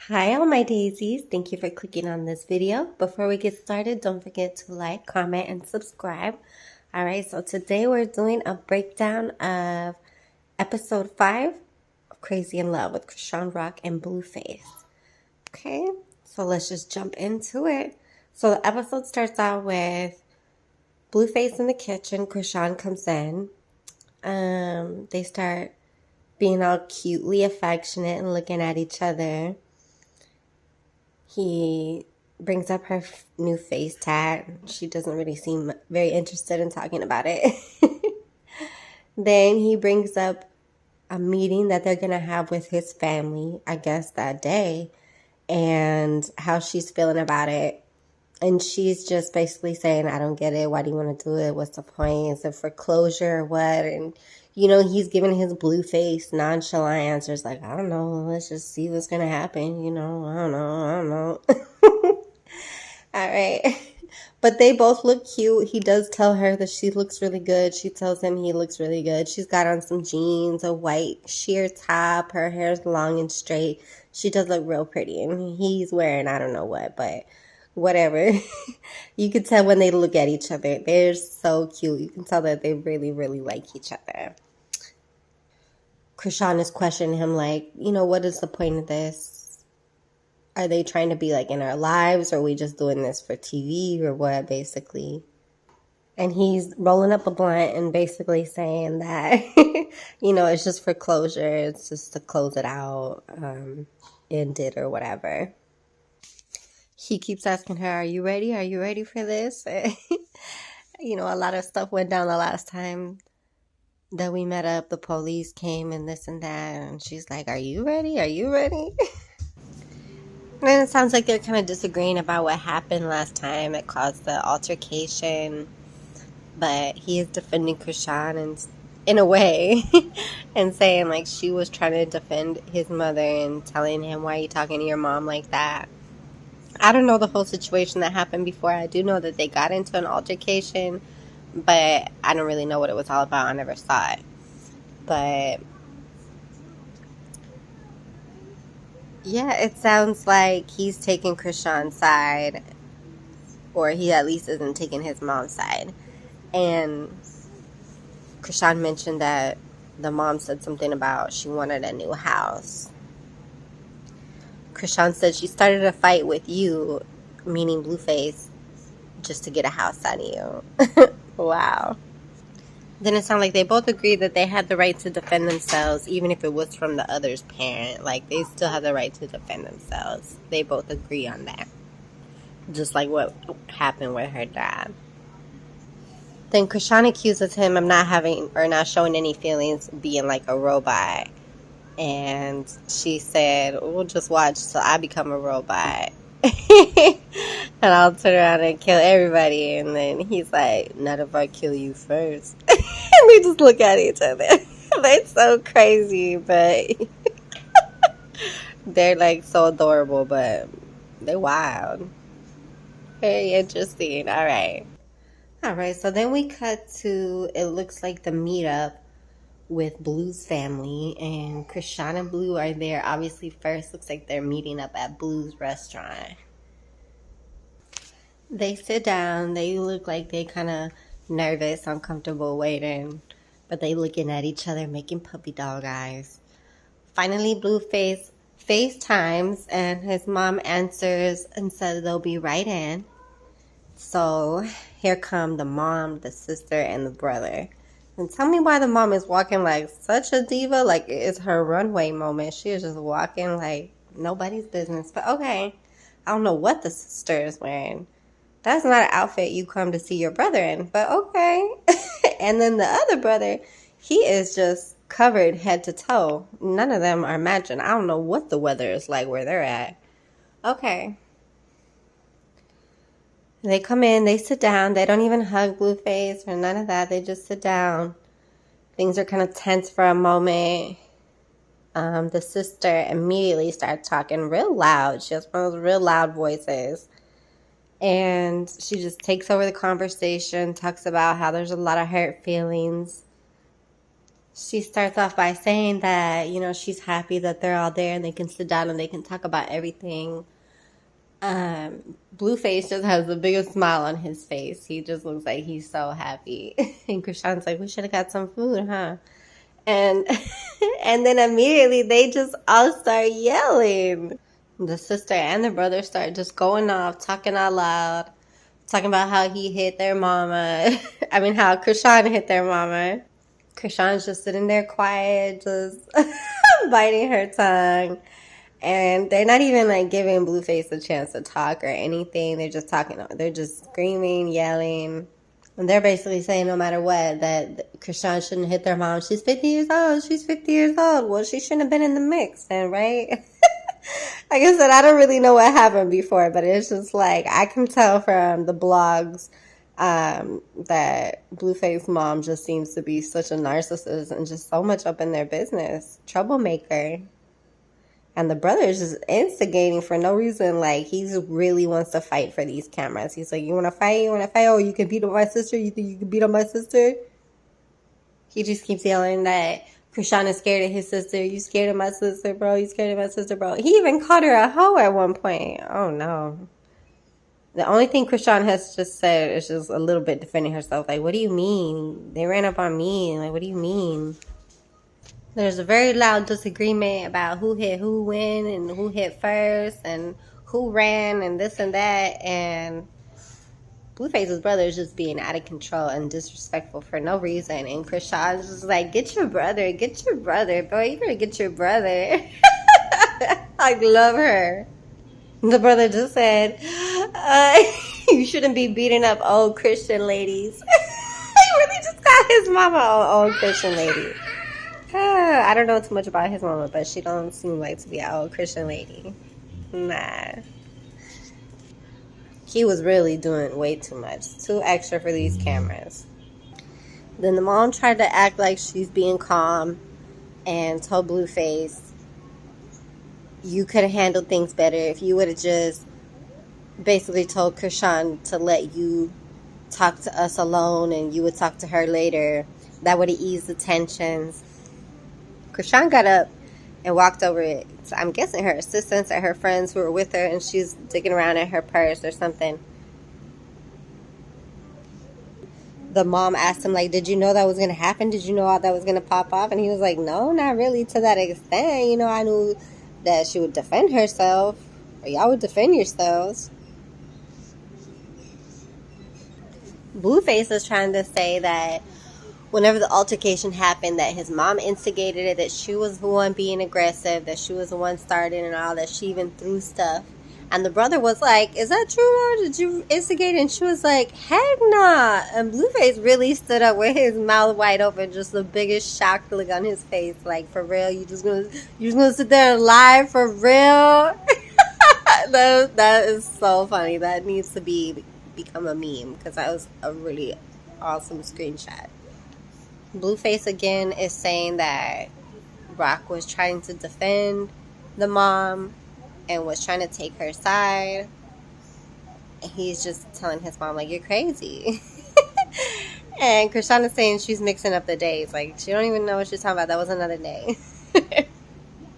Hi all my daisies, thank you for clicking on this video. Before we get started, don't forget to like, comment, and subscribe. Alright, so today we're doing a breakdown of episode 5 of Crazy in Love with ChriseanRock and Blueface. Okay, so let's just jump into it. So the episode starts out with Blueface in the kitchen. Chrisean comes in. They start being all cutely affectionate and looking at each other. He brings up her new face tat. She doesn't really seem very interested in talking about it. Then he brings up a meeting that they're going to have with his family, I guess, that day, and how she's feeling about it. And she's just basically saying, I don't get it. Why do you want to do it? What's the point? Is it for closure or what? And, he's giving his Blueface nonchalant answers like, I don't know. Let's just see what's going to happen. I don't know. All right. But they both look cute. He does tell her that she looks really good. She tells him he looks really good. She's got on some jeans, a white sheer top. Her hair's long and straight. She does look real pretty. And he's wearing, I don't know what, but whatever. You can tell when they look at each other. They're so cute. You can tell that they really, really like each other. Chrisean is questioning him like, what is the point of this? Are they trying to be like in our lives? Or are we just doing this for TV or what, basically? And he's rolling up a blunt and basically saying that, it's just for closure. It's just to close it out, end it or whatever. He keeps asking her, are you ready? Are you ready for this? A lot of stuff went down the last time that we met up. The police came and this and that. And she's like, are you ready? Are you ready? And it sounds like they're kind of disagreeing about what happened last time that caused the altercation. But he is defending Chrisean in a way and saying like she was trying to defend his mother and telling him, why are you talking to your mom like that? I don't know the whole situation that happened before. I do know that they got into an altercation, but I don't really know what it was all about. I never saw it. But yeah, it sounds like he's taking Chrisean's side, or he at least isn't taking his mom's side. And Chrisean mentioned that the mom said something about she wanted a new house. Chrisean said she started a fight with you, meaning Blueface, just to get a house out of you. Wow. Then it sounded like they both agreed that they had the right to defend themselves, even if it was from the other's parent. Like, they still have the right to defend themselves. They both agree on that. Just like what happened with her dad. Then Chrisean accuses him of not showing any feelings, being like a robot. And she said, we'll just watch till I become a robot. And I'll turn around and kill everybody. And then he's like, not if I kill you first. And they just look at each other. They're so crazy, but they're like so adorable, but they're wild. Very interesting. All right, so then we cut to, it looks like the meetup with Blue's family, and Chrisean and Blue are there. Obviously, first looks like they're meeting up at Blue's restaurant. They sit down. They look like they kind of nervous, uncomfortable waiting, but they looking at each other, making puppy dog eyes. Finally, Blueface FaceTimes, and his mom answers and says they'll be right in. So here come the mom, the sister, and the brother. And tell me why the mom is walking like such a diva. Like it's her runway moment. She is just walking like nobody's business. But okay, I don't know what the sister is wearing. That's not an outfit you come to see your brother in. But okay. And then the other brother, he is just covered head to toe. None of them are matching. I don't know what the weather is like where they're at. Okay. They come in, they sit down. They don't even hug Blueface or none of that. They just sit down. Things are kind of tense for a moment. The sister immediately starts talking real loud. She has one of those real loud voices. And she just takes over the conversation, talks about how there's a lot of hurt feelings. She starts off by saying that, she's happy that they're all there and they can sit down and they can talk about everything. Blueface just has the biggest smile on his face. He just looks like he's so happy. And Chrisean's like, we should have got some food, huh? And and then immediately they just all start yelling. The sister and the brother start just going off, talking out loud, talking about how he hit their mama. I mean, how Chrisean hit their mama. Chrisean's just sitting there quiet, just biting her tongue. And they're not even like giving Blueface a chance to talk or anything. They're just talking. They're just screaming, yelling. And they're basically saying no matter what, that Chrisean shouldn't hit their mom. She's 50 years old. She's 50 years old. Well, she shouldn't have been in the mix then, right? Like I said, I don't really know what happened before, but it's just like I can tell from the blogs that Blueface mom just seems to be such a narcissist and just so much up in their business. Troublemaker. And the brother is just instigating for no reason. Like, he really wants to fight for these cameras. He's like, you want to fight? You want to fight? Oh, you can beat up my sister? You think you can beat up my sister? He just keeps yelling that Chrisean is scared of his sister. You scared of my sister, bro? You scared of my sister, bro? He even called her a hoe at one point. Oh, no. The only thing Chrisean has just said is just a little bit defending herself. Like, what do you mean? They ran up on me. Like, what do you mean? There's a very loud disagreement about who hit who when and who hit first and who ran and this and that. And Blueface's brother is just being out of control and disrespectful for no reason. And Chrisean's just like, get your brother, bro. You better get your brother. I love her. The brother just said, you shouldn't be beating up old Christian ladies. He really just got his mama an old Christian lady. I don't know too much about his mama, but she don't seem like to be an old Christian lady. Nah. He was really doing way too much. Too extra for these cameras. Then the mom tried to act like she's being calm and told Blueface, you could have handled things better if you would have just basically told Chrisean to let you talk to us alone and you would talk to her later. That would have eased the tensions. Chrisean got up and walked over it. So I'm guessing her assistants or her friends who were with her, and she's digging around in her purse or something. The mom asked him, like, did you know that was going to happen? Did you know all that was going to pop off? And he was like, no, not really to that extent. I knew that she would defend herself, or y'all would defend yourselves. Blueface is trying to say that whenever the altercation happened, that his mom instigated it, that she was the one being aggressive, that she was the one starting and all, that she even threw stuff. And the brother was like, is that true, Mom? Did you instigate? And she was like, heck nah. And Blueface really stood up with his mouth wide open, just the biggest shocked look on his face. Like, for real? You just gonna sit there and lie? For real? That is so funny. That needs to become a meme, because that was a really awesome screenshot. Blueface again is saying that Rock was trying to defend the mom and was trying to take her side. And he's just telling his mom, like, you're crazy. And Chrisean is saying she's mixing up the days. Like, she don't even know what she's talking about. That was another day.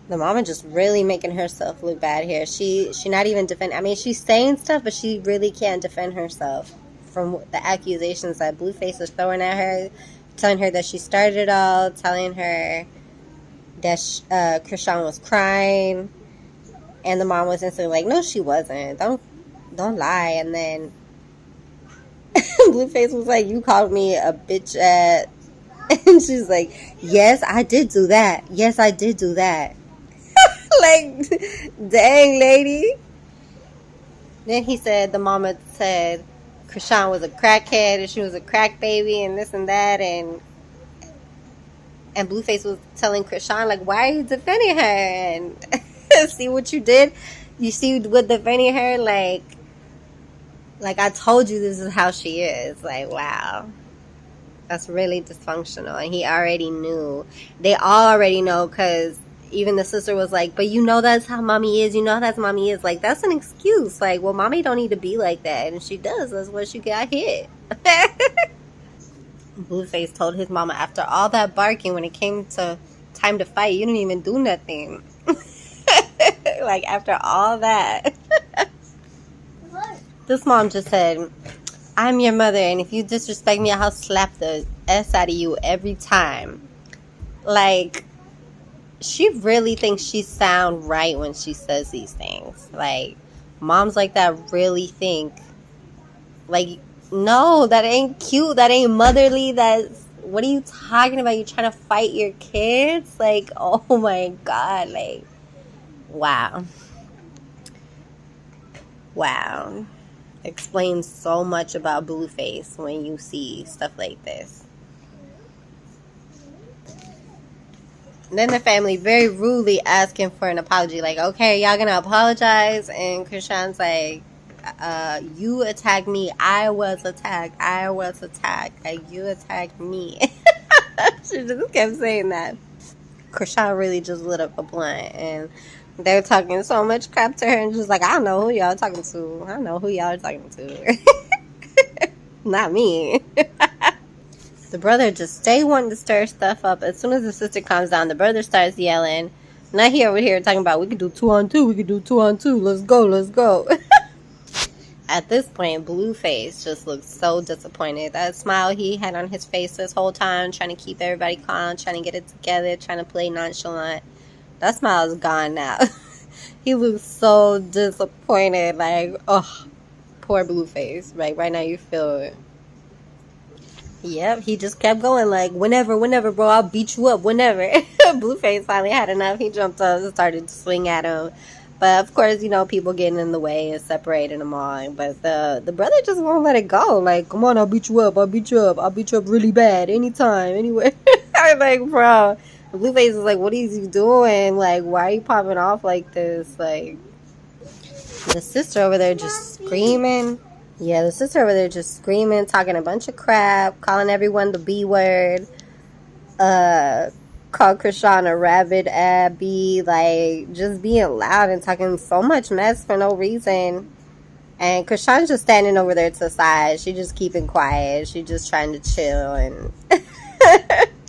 The mama just really making herself look bad here. She not even defending. I mean, she's saying stuff, but she really can't defend herself from the accusations that Blueface is throwing at her. Telling her that she started it all, telling her that Chrisean was crying, and the mom was instantly like, no, she wasn't. Don't lie. And then Blueface was like, you called me a bitch at, and she's like, yes, I did do that. Yes, I did do that. Like, dang, lady. Then the mama said Chrisean was a crackhead and she was a crack baby and this and that, and Blueface was telling Chrisean, like, why are you defending her? And see what you did? You see with defending her, like I told you this is how she is. Like, wow. That's really dysfunctional. And he already knew. They all already know, because even the sister was like, but that's how mommy is. That's mommy is. Like, that's an excuse. Like, well, mommy don't need to be like that. And she does. That's why she got hit. Blueface told his mama, after all that barking, when it came to time to fight, you didn't even do nothing. Like, after all that. This mom just said, I'm your mother, and if you disrespect me, I'll slap the S out of you every time. Like, she really thinks she sound right when she says these things. Like, moms like that really think, like, no, that ain't cute, that ain't motherly, that's, what are you talking about? You trying to fight your kids? Like, oh my God, like, wow. Wow. Explains so much about Blueface when you see stuff like this. And then the family very rudely asking for an apology. Like, okay, y'all gonna apologize? And Chrisean's like, you attacked me. I was attacked. Like, you attacked me. She just kept saying that. Chrisean really just lit up a blunt, and they're talking so much crap to her, and just like, I don't know who y'all talking to. I don't know who y'all are talking to. Not me. The brother just stay wanting to stir stuff up. As soon as the sister comes down, the brother starts yelling. Not he over here talking about, we could do 2-on-2, we could do 2-on-2, let's go. At this point, Blueface just looks so disappointed. That smile he had on his face this whole time, trying to keep everybody calm, trying to get it together, trying to play nonchalant. That smile is gone now. He looks so disappointed. Like, oh, poor Blueface. Like, right now you feel it. Yep, he just kept going like, whenever, bro, I'll beat you up, whenever. Blueface finally had enough. He jumped up and started to swing at him. But, of course, you know, people getting in the way and separating them all. But the brother just won't let it go. Like, come on, I'll beat you up really bad, anytime, anywhere. I'm like, bro. Blueface is like, what is you doing? Like, why are you popping off like this? Like, the sister over there just screaming. Yeah, the sister over there just screaming, talking a bunch of crap, calling everyone the B word. Called Chrisean a rabid Abby, like, just being loud and talking so much mess for no reason. And Chrisean's just standing over there to the side. She just keeping quiet. She just trying to chill, and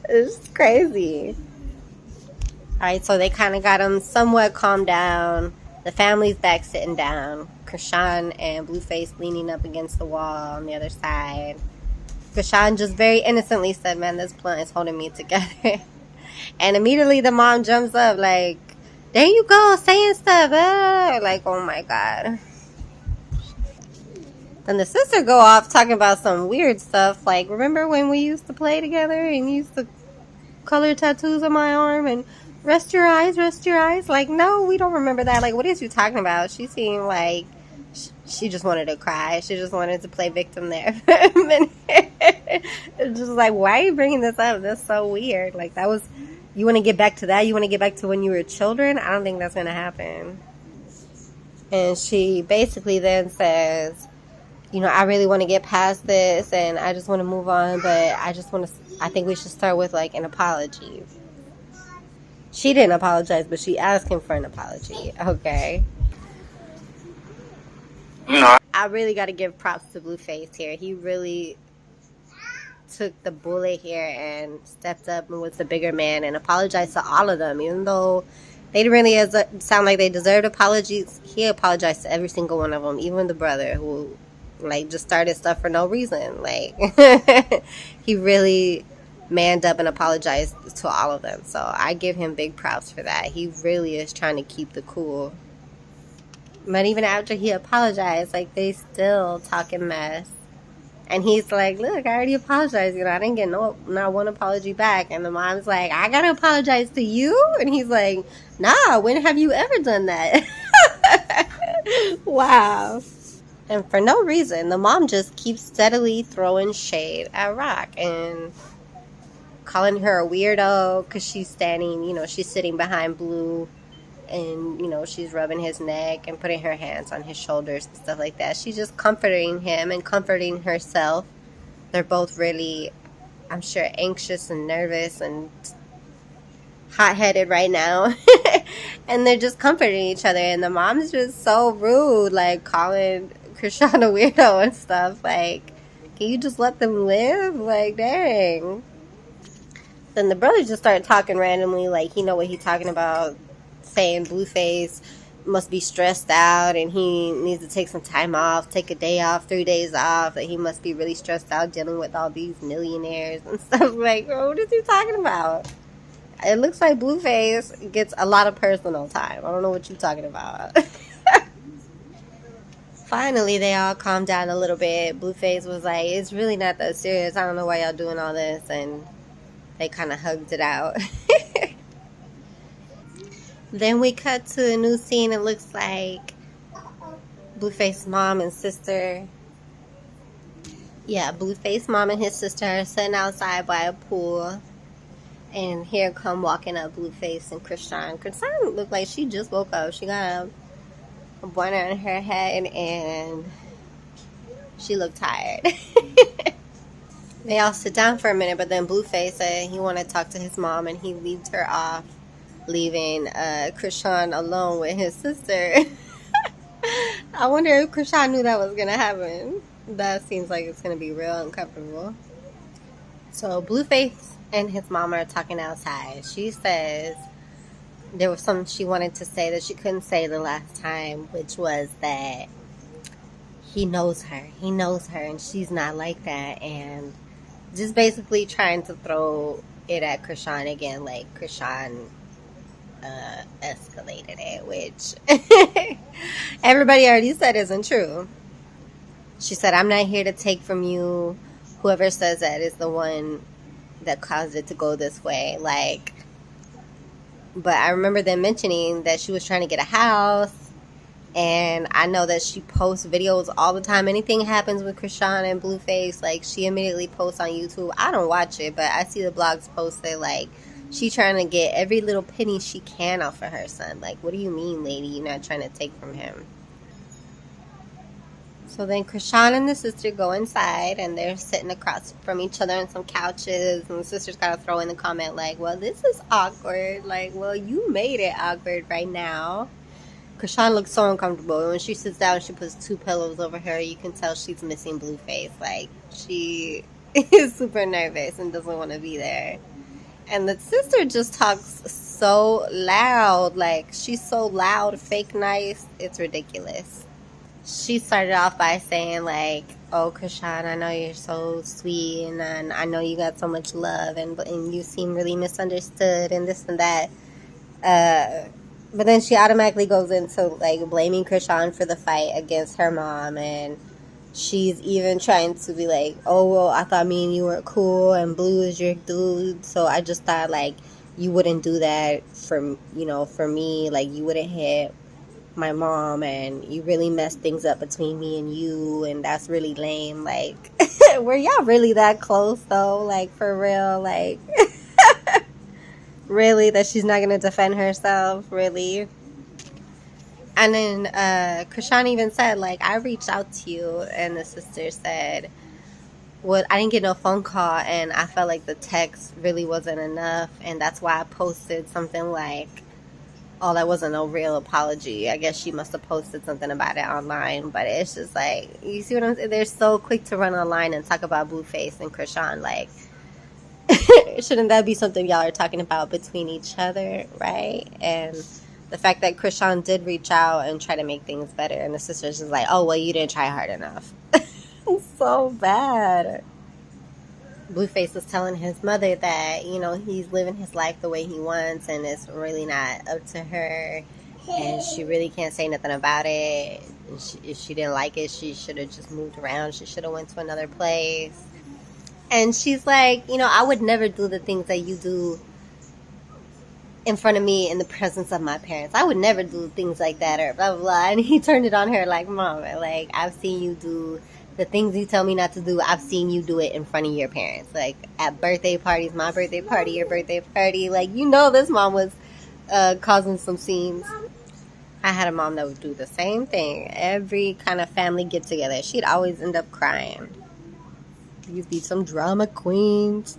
it's crazy. Alright, so they kind of got him somewhat calmed down. The family's back sitting down. Chrisean and Blueface leaning up against the wall on the other side. Chrisean just very innocently said, man, this blunt is holding me together. And immediately the mom jumps up like, there you go, saying stuff. Like, oh my God. Then the sister go off talking about some weird stuff. Like, remember when we used to play together and you used to color tattoos on my arm and rest your eyes. Like, no, we don't remember that. Like, what is you talking about? She seemed like she just wanted to cry. She just wanted to play victim there for a minute. It's just like, why are you bringing this up? That's so weird. Like, that was, you want to get back to that? You want to get back to when you were children? I don't think that's going to happen. And she basically then says, you know, I really want to get past this and I just want to move on, but I think we should start with like an apology. She didn't apologize, but she asked him for an apology. Okay. No. I really got to give props to Blueface here. He really took the bullet here and stepped up and was the bigger man and apologized to all of them. Even though they didn't really sound like they deserved apologies, he apologized to every single one of them, even the brother who, like, just started stuff for no reason. Like, he really manned up and apologized to all of them. So I give him big props for that. He really is trying to keep the cool. But even after he apologized, like, they still talking mess. And he's like, look, I already apologized. You know, I didn't get not one apology back. And the mom's like, I gotta apologize to you? And he's like, nah, when have you ever done that? Wow. And for no reason, the mom just keeps steadily throwing shade at Rock and calling her a weirdo because she's standing, you know, she's sitting behind Blue. And, you know, she's rubbing his neck and putting her hands on his shoulders and stuff like that. She's just comforting him and comforting herself. They're both really, I'm sure, anxious and nervous and hot-headed right now. And they're just comforting each other. And the mom's just so rude, like calling Chrisean a weirdo and stuff. Like, Can you just let them live? Like, dang. Then the brother just started talking randomly, like he know what he's talking about, saying Blueface must be stressed out and he needs to take some time off, take a day off, 3 days off, that he must be really stressed out dealing with all these millionaires and stuff. Like, bro, what is he talking about? It looks like Blueface gets a lot of personal time. I don't know what you're talking about. Finally, they all calmed down a little bit. Blueface was like, it's really not that serious. I don't know why y'all doing all this. And they kind of hugged it out. Then we cut to a new scene. It looks like Blueface's mom and sister. Yeah, Blueface's mom and his sister are sitting outside by a pool. And here come walking up Blueface and Chrisean. Chrisean looked like she just woke up. She got a boner in her head and she looked tired. They all sit down for a minute, but then Blueface said he wanted to talk to his mom and he leaves her off, leaving Chrisean alone with his sister. I wonder if Chrisean knew that was going to happen. That seems like it's going to be real uncomfortable. So Blueface and his mom are talking outside. She says there was something she wanted to say that she couldn't say the last time, which was that he knows her. He knows her and she's not like that. And just basically trying to throw it at Chrisean again, like Chrisean escalated it, which everybody already said isn't true. She said, I'm not here to take from you. Whoever says that is the one that caused it to go this way. Like, but I remember them mentioning that she was trying to get a house. And I know that she posts videos all the time. Anything happens with Chrisean and Blueface, like, she immediately posts on YouTube. I don't watch it, but I see the blogs posted, like, she trying to get every little penny she can off of her son. Like, what do you mean, lady? You're not trying to take from him. So then Chrisean and the sister go inside, and they're sitting across from each other on some couches. And the sister's got to throw in the comment, like, well, this is awkward. Like, well, you made it awkward right now. Chrisean looks so uncomfortable. When she sits down, she puts 2 pillows over her. You can tell she's missing Blueface. Like, she is super nervous and doesn't want to be there. And the sister just talks so loud. Like, she's so loud, fake nice. It's ridiculous. She started off by saying, like, oh, Chrisean, I know you're so sweet, and I know you got so much love, and you seem really misunderstood, and this and that. But then she automatically goes into, like, blaming Chrisean for the fight against her mom. And she's even trying to be like, oh, well, I thought me and you were cool and Blue is your dude. So I just thought, like, you wouldn't do that for me. Like, you wouldn't hit my mom and you really messed things up between me and you. And that's really lame. Like, were y'all really that close, though? Like, for real? Like... Really? That she's not going to defend herself? Really? And then Chrisean even said, like, I reached out to you. And the sister said, well, I didn't get no phone call. And I felt like the text really wasn't enough. And that's why I posted something like, oh, that wasn't no real apology. I guess she must have posted something about it online. But it's just like, you see what I'm saying? They're so quick to run online and talk about Blueface and Chrisean. Like, shouldn't that be something y'all are talking about between each other, right? And the fact that Chrisean did reach out and try to make things better, and the sister's just like, oh, well, you didn't try hard enough. So bad. Blueface was telling his mother that, he's living his life the way he wants, and it's really not up to her, and she really can't say nothing about it. If she didn't like it, she should have just moved around. She should have went to another place. And she's like, I would never do the things that you do in front of me in the presence of my parents. I would never do things like that or blah, blah, blah. And he turned it on her like, Mom, like, I've seen you do the things you tell me not to do. I've seen you do it in front of your parents. Like, at birthday parties, my birthday party, your birthday party. Like, this mom was causing some scenes. I had a mom that would do the same thing. Every kind of family get-together, she'd always end up crying. These be some drama queens.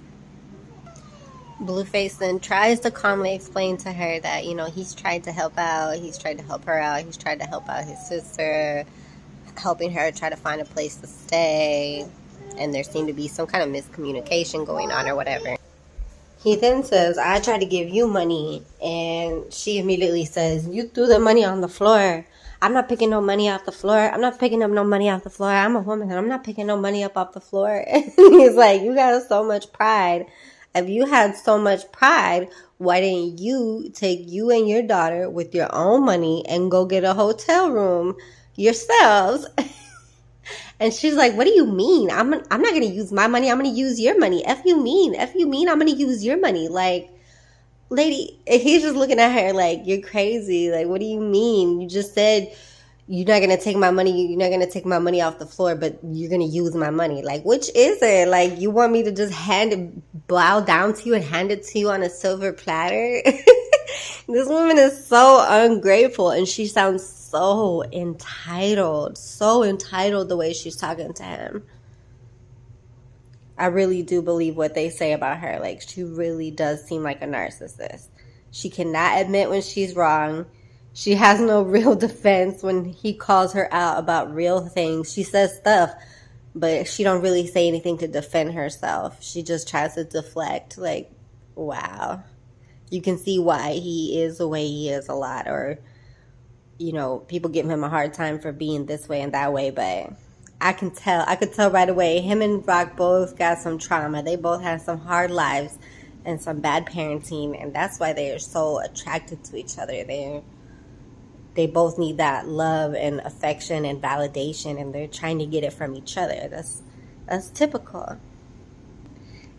Blueface then tries to calmly explain to her that, he's tried to help out. He's tried to help her out. He's tried to help out his sister, helping her try to find a place to stay. And there seemed to be some kind of miscommunication going on or whatever. He then says, I tried to give you money. And she immediately says, you threw the money on the floor. I'm not picking no money off the floor. I'm not picking up no money off the floor. I'm a woman and I'm not picking no money up off the floor. And he's like, you got so much pride. If you had so much pride, why didn't you take you and your daughter with your own money and go get a hotel room yourselves? And she's like, what do you mean? I'm not going to use my money. I'm going to use your money. F you mean, I'm going to use your money. Like, lady, he's just looking at her like, you're crazy. Like, what do you mean? You just said you're not going to take my money. You're not going to take my money off the floor, but you're going to use my money. Like, which is it? Like, you want me to just bow down to you and hand it to you on a silver platter? This woman is so ungrateful, and she sounds so entitled the way she's talking to him. I really do believe what they say about her. Like, she really does seem like a narcissist. She cannot admit when she's wrong. She has no real defense when he calls her out about real things. She says stuff, but she don't really say anything to defend herself. She just tries to deflect. Like, wow. You can see why he is the way he is a lot. Or, you know, people give him a hard time for being this way and that way, but I could tell right away. Him and Rock both got some trauma. They both had some hard lives and some bad parenting, and that's why they are so attracted to each other. They both need that love and affection and validation, and they're trying to get it from each other. That's typical.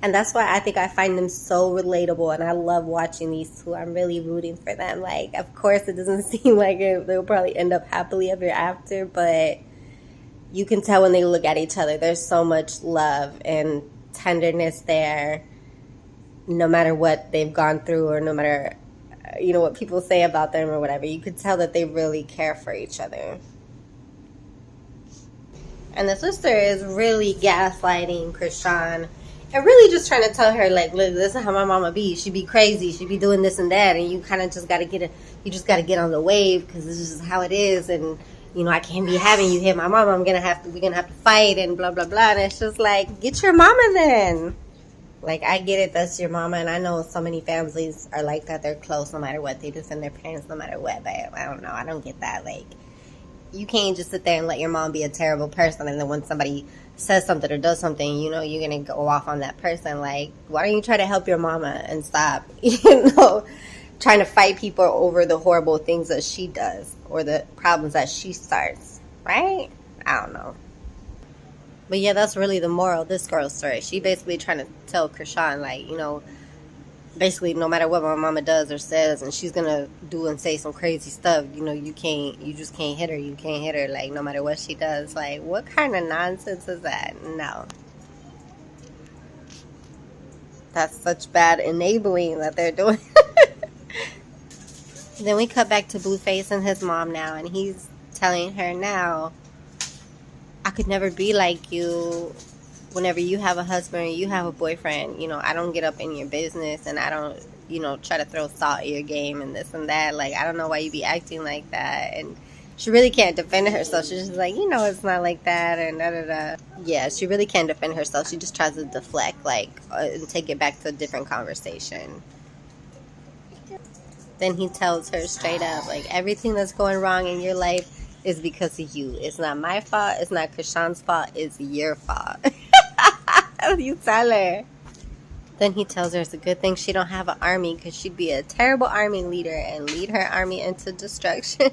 And that's why I think I find them so relatable, and I love watching these two. I'm really rooting for them. Like, of course, it doesn't seem like they'll probably end up happily ever after, but you can tell when they look at each other, there's so much love and tenderness there, no matter what they've gone through or no matter, you know, what people say about them or whatever. You could tell that they really care for each other. And the sister is really gaslighting Chrisean and really just trying to tell her, like, look, this is how my mama be. She be crazy. She be doing this and that. And you kind of just got to get on the wave because this is how it is. And, you know, I can't be having you hit my mama. We're going to have to fight and blah, blah, blah. And it's just like, get your mama then. Like, I get it. That's your mama. And I know so many families are like that. They're close no matter what. They defend their parents no matter what. But I don't know. I don't get that. Like, you can't just sit there and let your mom be a terrible person, and then when somebody says something or does something, you know, you're going to go off on that person. Like, why don't you try to help your mama and stop, you know, trying to fight people over the horrible things that she does or the problems that she starts, right? I don't know. But yeah, that's really the moral of this girl's story. She basically trying to tell Chrisean, like, you know, basically no matter what my mama does or says, and she's gonna do and say some crazy stuff, you know, you just can't hit her. You can't hit her, like, no matter what she does. Like, what kind of nonsense is that? No. That's such bad enabling that they're doing. Then we cut back to Blueface and his mom now, and he's telling her now, I could never be like you. Whenever you have a husband or you have a boyfriend, you know, I don't get up in your business and I don't, you know, try to throw salt in your game and this and that. Like, I don't know why you be acting like that. And she really can't defend herself. She's just like, you know, it's not like that and da-da-da. Yeah, she really can't defend herself. She just tries to deflect, like, and take it back to a different conversation. Then he tells her straight up, like, everything that's going wrong in your life is because of you. It's not my fault. It's not Chrisean's fault. It's your fault. You tell her. Then he tells her it's a good thing she don't have an army because she'd be a terrible army leader and lead her army into destruction.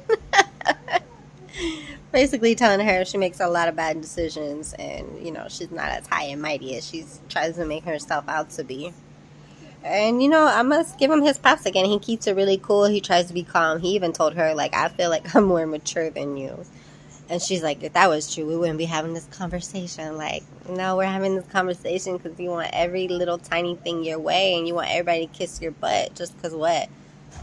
Basically telling her she makes a lot of bad decisions and, you know, she's not as high and mighty as she tries to make herself out to be. And, you know, I must give him his props again. He keeps it really cool. He tries to be calm. He even told her, like, I feel like I'm more mature than you. And she's like, if that was true, we wouldn't be having this conversation. Like, no, we're having this conversation because you want every little tiny thing your way and you want everybody to kiss your butt just because what?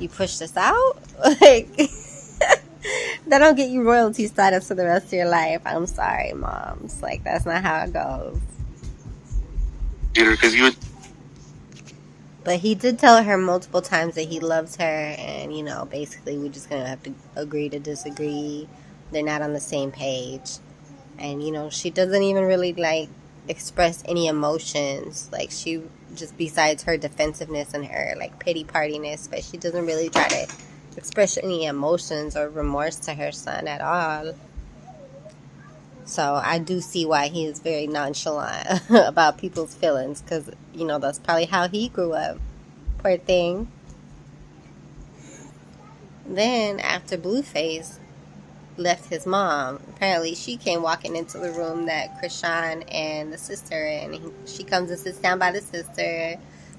You pushed us out? Like, that don't get you royalty status for the rest of your life. I'm sorry, moms. Like, that's not how it goes. Because you would. But he did tell her multiple times that he loves her and, you know, basically we're just going to have to agree to disagree. They're not on the same page. And, you know, she doesn't even really, like, express any emotions. Like, she just, besides her defensiveness and her like pity partiness, but she doesn't really try to express any emotions or remorse to her son at all. So I do see why he is very nonchalant about people's feelings, because, you know, that's probably how he grew up. Poor thing. Then, after Blueface left his mom, apparently she came walking into the room that Chrisean and the sister in. She comes and sits down by the sister,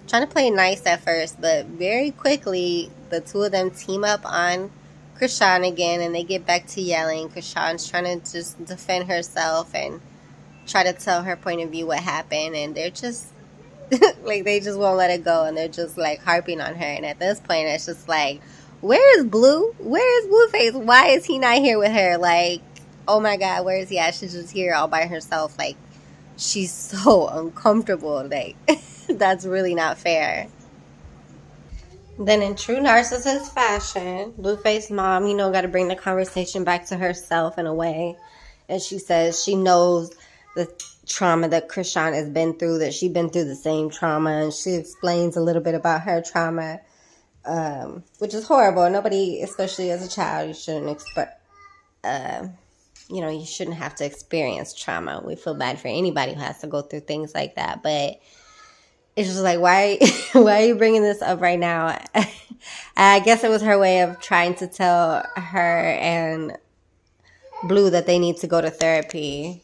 trying to play nice at first, but very quickly the two of them team up on Chrisean again, and they get back to yelling. Chrisean's trying to just defend herself and try to tell her point of view what happened, and they're just like, they just won't let it go, and they're just like harping on her. And at this point, it's just like, where is Blue? Where is Blueface? Why is he not here with her? Like, oh my God, where is he at? She's just here all by herself. Like, she's so uncomfortable. Like, that's really not fair. Then, in true narcissist fashion, Blueface's mom, you know, got to bring the conversation back to herself in a way. And she says she knows the trauma that Chrisean has been through, that she's been through the same trauma. And she explains a little bit about her trauma, which is horrible. Nobody, especially as a child, you shouldn't you shouldn't have to experience trauma. We feel bad for anybody who has to go through things like that. But it's just like, why are you bringing this up right now? I guess it was her way of trying to tell her and Blue that they need to go to therapy.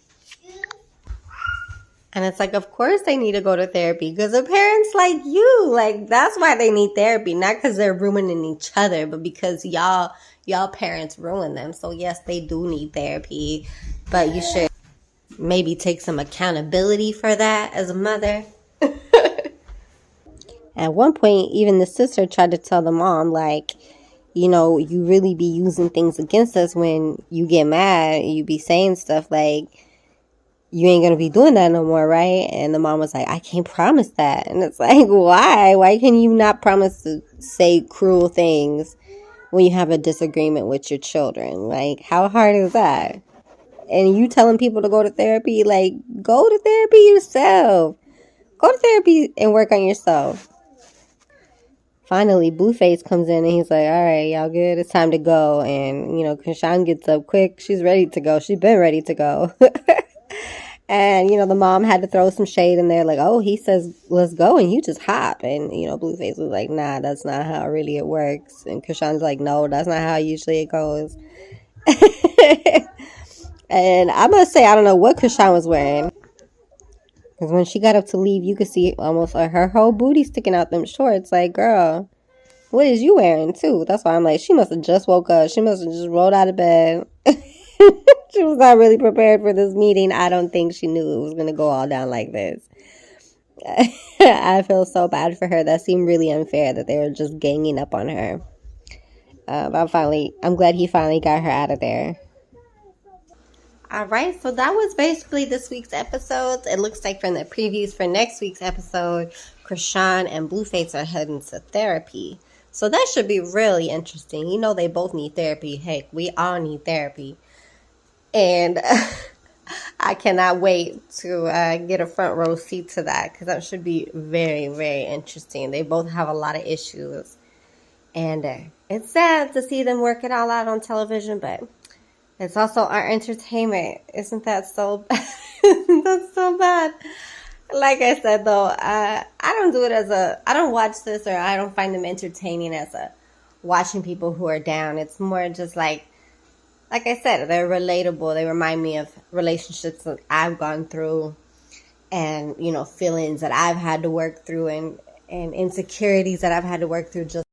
And it's like, of course they need to go to therapy, because the parents like you. Like, that's why they need therapy. Not because they're ruining each other, but because y'all parents ruin them. So yes, they do need therapy, but you should maybe take some accountability for that as a mother. At one point, even the sister tried to tell the mom, like, you know, you really be using things against us when you get mad. You be saying stuff like, you ain't going to be doing that no more, right? And the mom was like, I can't promise that. And it's like, why? Why can you not promise to say cruel things when you have a disagreement with your children? Like, how hard is that? And you telling people to go to therapy, like, go to therapy yourself. Go to therapy and work on yourself. Finally, Blueface comes in and he's like, all right, y'all good? It's time to go. And, you know, Chrisean gets up quick. She's ready to go. She's been ready to go. And, you know, the mom had to throw some shade in there, like, oh, he says, let's go, and you just hop. And, you know, Blueface was like, nah, that's not how really it works. And Chrisean's like, no, that's not how usually it goes. And I must say, I don't know what Chrisean was wearing, because when she got up to leave, you could see almost her whole booty sticking out them shorts. Like, girl, what is you wearing, too? That's why I'm like, she must have just woke up. She must have just rolled out of bed. She was not really prepared for this meeting. I don't think she knew it was going to go all down like this. I feel so bad for her. That seemed really unfair that they were just ganging up on her. But I'm glad he finally got her out of there. All right, so that was basically this week's episode. It looks like from the previews for next week's episode, Chrisean and Blueface are heading to therapy. So that should be really interesting. You know, they both need therapy. Heck, we all need therapy. And I cannot wait to get a front row seat to that, because that should be very, very interesting. They both have a lot of issues. And it's sad to see them work it all out on television, but it's also our entertainment. Isn't that so bad? That's so bad. Like I said, though, I don't do it I don't watch this, or I don't find them entertaining as watching people who are down. It's more just like I said, they're relatable. They remind me of relationships that I've gone through, and, you know, feelings that I've had to work through, and insecurities that I've had to work through just